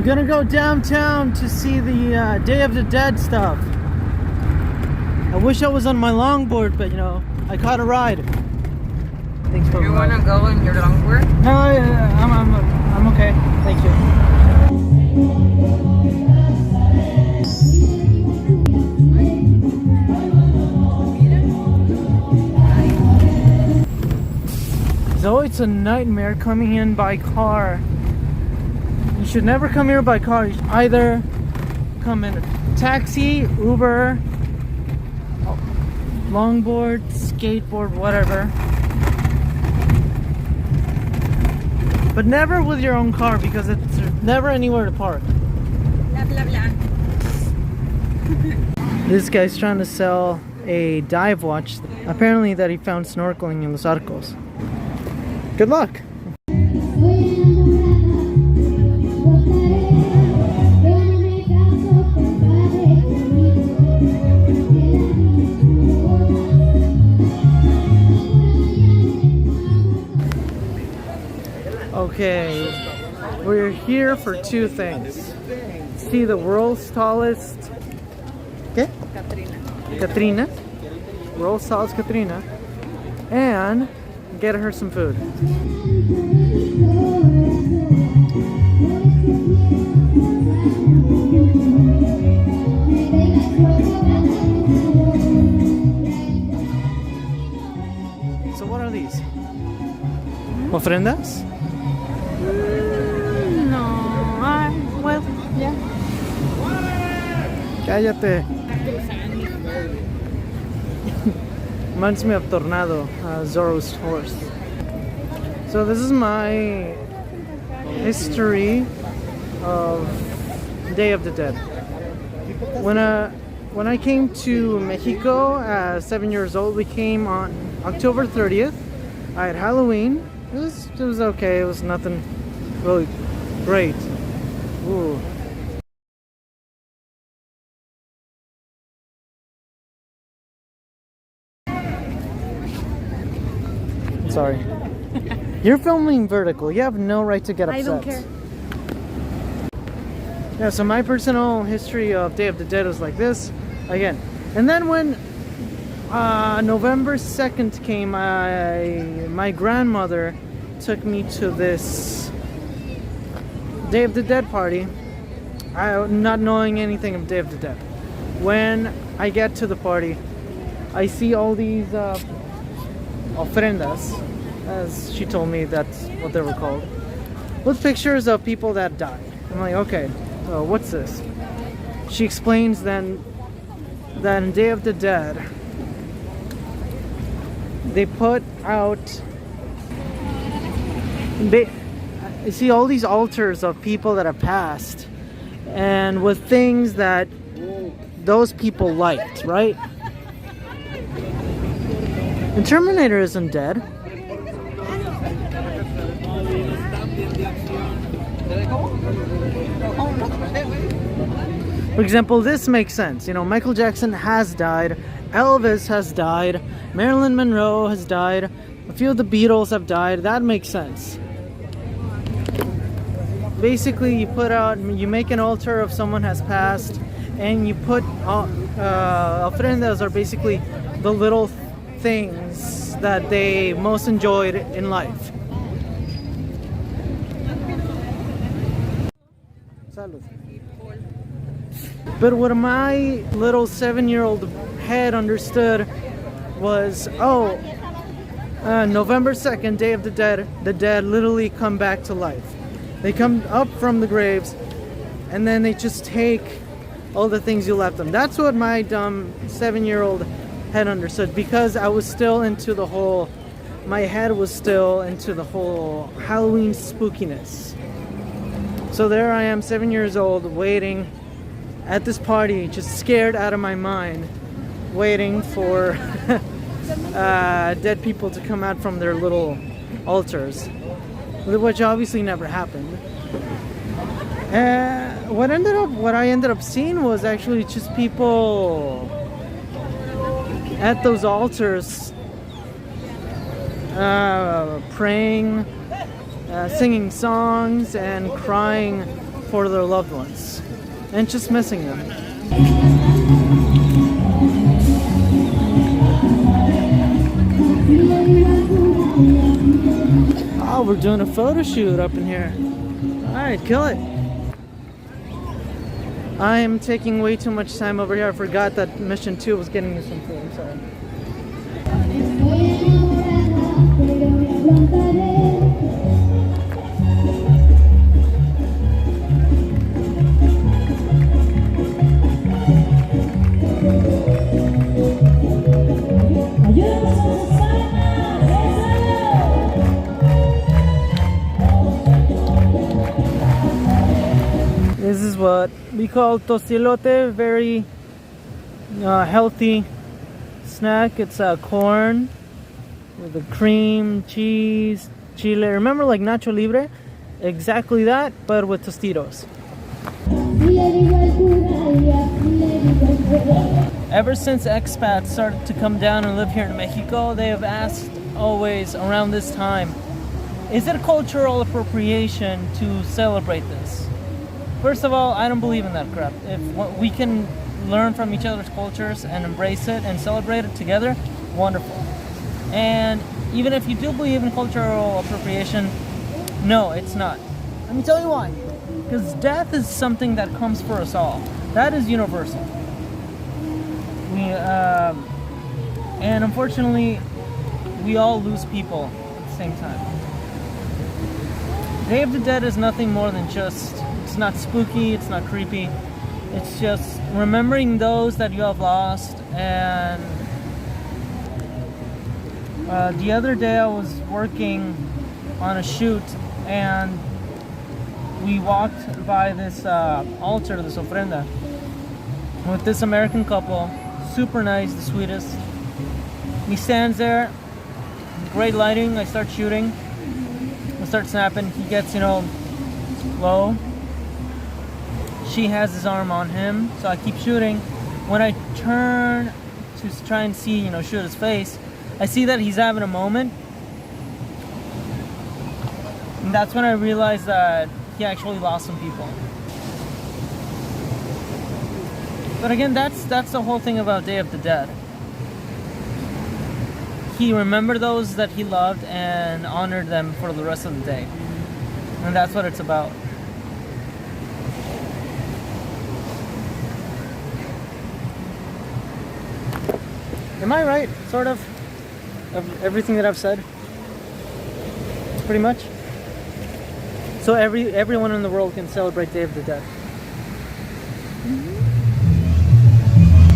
gonna go downtown to see the Day of the Dead stuff. I wish I was on my longboard, but you know, I caught a ride. Thanks for. You wanna go on your longboard? No, yeah, I'm okay. Thank you. So it's a nightmare coming in by car. You should never come here by car. You should either come in a taxi, Uber, longboard, skateboard, whatever. But never with your own car because it's never anywhere to park. Blah, blah, blah. This guy's trying to sell a dive watch, apparently that he found snorkeling in Los Arcos. Good luck! Okay, we're here for two things. See the world's tallest Catrina. World's tallest Catrina. And get her some food. So what are these? Ofrendas? No, well, yeah. Cállate. Reminds me of Tornado, Zorro's horse. So this is my history of Day of the Dead. When I came to Mexico at 7 years old, we came on October 30th. I had Halloween. It was okay. It was nothing really great. Ooh. Sorry. You're filming vertical. You have no right to get upset. I don't care. Yeah, so my personal history of Day of the Dead was like this. Again. And then when November 2nd came, my grandmother took me to this Day of the Dead party, not knowing anything of Day of the Dead. When I get to the party, I see all these ofrendas, as she told me that's what they were called, with pictures of people that died. I'm like, okay, so what's this? She explains then that in Day of the Dead, they put out, you see all these altars of people that have passed, and with things that those people liked, right? The Terminator isn't dead. For example, this makes sense. You know, Michael Jackson has died, Elvis has died, Marilyn Monroe has died, a few of the Beatles have died. That makes sense. Basically, you make an altar of someone has passed, and you put ofrendas are basically the little things that they most enjoyed in life. Salud. But what my little 7-year-old head understood was, November 2nd, Day of the dead literally come back to life. They come up from the graves, and then they just take all the things you left them. That's what my dumb 7-year-old head understood, because I was still into the whole, my head was still into the whole Halloween spookiness. So there I am, 7 years old, waiting at this party, just scared out of my mind, waiting for dead people to come out from their little altars, which obviously never happened. What I ended up seeing was actually just people at those altars praying, singing songs and crying for their loved ones and just missing them. Oh, we're doing a photo shoot up in here. Alright, kill it. I am taking way too much time over here. I forgot that mission 2 was getting me some food. I'm sorry. This is what we call tocilote, very healthy snack. It's corn with the cream, cheese, chile. Remember like Nacho Libre? Exactly that, but with Tostitos. Ever since expats started to come down and live here in Mexico, they have asked always around this time, is it cultural appropriation to celebrate this? First of all, I don't believe in that crap. If we can learn from each other's cultures and embrace it and celebrate it together, wonderful. And even if you do believe in cultural appropriation, no, it's not. Let me tell you why. Because death is something that comes for us all. That is universal. And unfortunately, we all lose people at the same time. Day of the Dead is nothing more than just, it's not spooky, it's not creepy. It's just remembering those that you have lost. And the other day I was working on a shoot and we walked by this altar, this ofrenda, with this American couple, super nice, the sweetest. He stands there, great lighting, I start shooting, I start snapping, he gets, low. She has his arm on him, so I keep shooting. When I turn to try and see, shoot his face, I see that he's having a moment. And that's when I realized that he actually lost some people. But again, that's the whole thing about Day of the Dead. He remembered those that he loved and honored them for the rest of the day. And that's what it's about. Am I right? Sort of everything that I've said? Pretty much? So everyone in the world can celebrate Day of the Dead.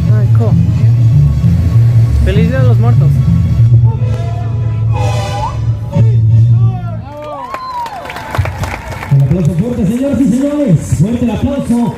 Alright, cool. Feliz Dia de los Muertos. Un aplauso fuerte, señoras y señores. Fuerte el aplauso.